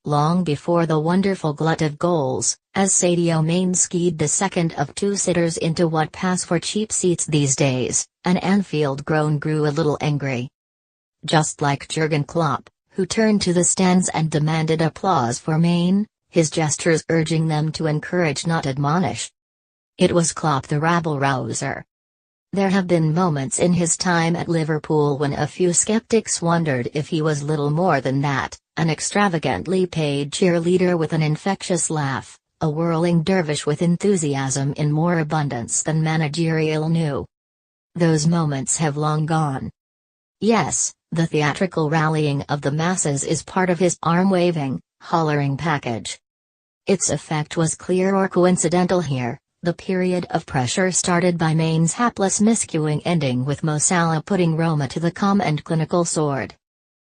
long before the wonderful glut of goals, as Sadio Mane skied the second of two sitters into what pass for cheap seats these days, an Anfield groan grew a little angry. Just like Jurgen Klopp, who turned to the stands and demanded applause for Mane, his gestures urging them to encourage not admonish. It was Klopp the rabble-rouser. There have been moments in his time at Liverpool when a few skeptics wondered if he was little more than that, an extravagantly paid cheerleader with an infectious laugh, a whirling dervish with enthusiasm in more abundance than managerial knew. Those moments have long gone. Yes, the theatrical rallying of the masses is part of his arm-waving, hollering package. Its effect was clear or coincidental here. The period of pressure started by Mane's hapless miscuing ending with Mo Salah putting Roma to the calm and clinical sword.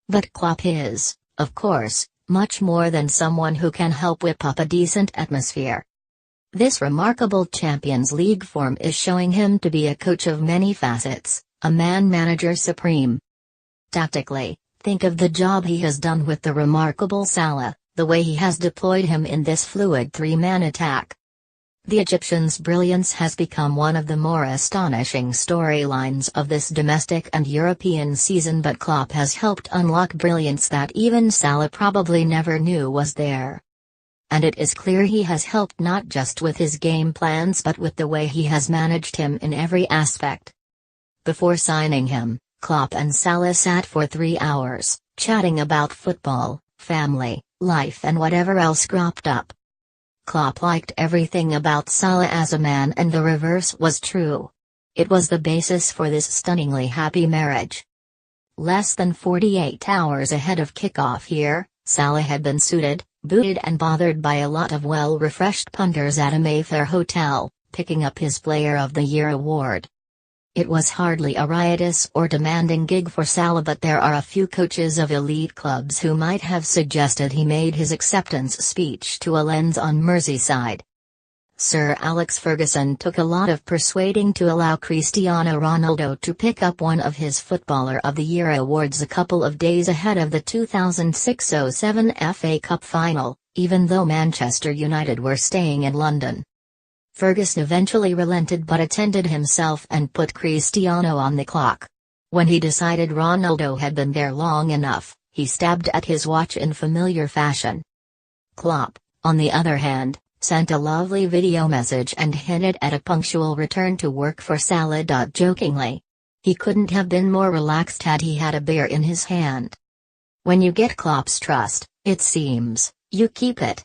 But Klopp is, of course, much more than someone who can help whip up a decent atmosphere. This remarkable Champions League form is showing him to be a coach of many facets, a man-manager supreme. Tactically, think of the job he has done with the remarkable Salah, the way he has deployed him in this fluid three-man attack. The Egyptian's brilliance has become one of the more astonishing storylines of this domestic and European season, but Klopp has helped unlock brilliance that even Salah probably never knew was there. And it is clear he has helped not just with his game plans but with the way he has managed him in every aspect. Before signing him, Klopp and Salah sat for 3 hours, chatting about football, family, life and whatever else cropped up. Klopp liked everything about Salah as a man, and the reverse was true. It was the basis for this stunningly happy marriage. Less than 48 hours ahead of kickoff here, Salah had been suited, booted and bothered by a lot of well-refreshed punters at a Mayfair hotel, picking up his Player of the Year award. It was hardly a riotous or demanding gig for Salah, but there are a few coaches of elite clubs who might have suggested he made his acceptance speech to a lens on Merseyside. Sir Alex Ferguson took a lot of persuading to allow Cristiano Ronaldo to pick up one of his Footballer of the Year awards a couple of days ahead of the 2006-07 FA Cup final, even though Manchester United were staying in London. Ferguson eventually relented but attended himself and put Cristiano on the clock. When he decided Ronaldo had been there long enough, he stabbed at his watch in familiar fashion. Klopp, on the other hand, sent a lovely video message and hinted at a punctual return to work for Salah. Jokingly. He couldn't have been more relaxed had he had a beer in his hand. When you get Klopp's trust, it seems, you keep it.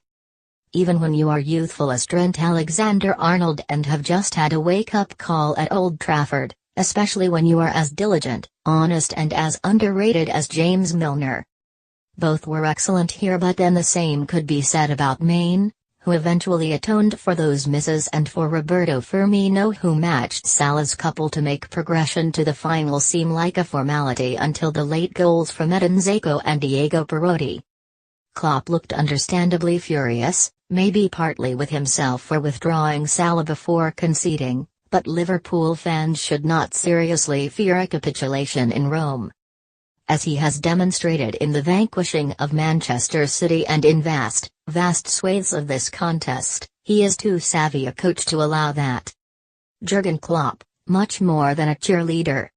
Even when you are youthful as Trent Alexander-Arnold and have just had a wake-up call at Old Trafford, especially when you are as diligent, honest and as underrated as James Milner. Both were excellent here, but then the same could be said about Mane, who eventually atoned for those misses, and for Roberto Firmino, who matched Salah's couple to make progression to the final seem like a formality until the late goals from Edin Dzeko and Diego Perotti. Klopp looked understandably furious, maybe partly with himself for withdrawing Salah before conceding, but Liverpool fans should not seriously fear a capitulation in Rome. As he has demonstrated in the vanquishing of Manchester City and in vast swathes of this contest, he is too savvy a coach to allow that. Jurgen Klopp, much more than a cheerleader,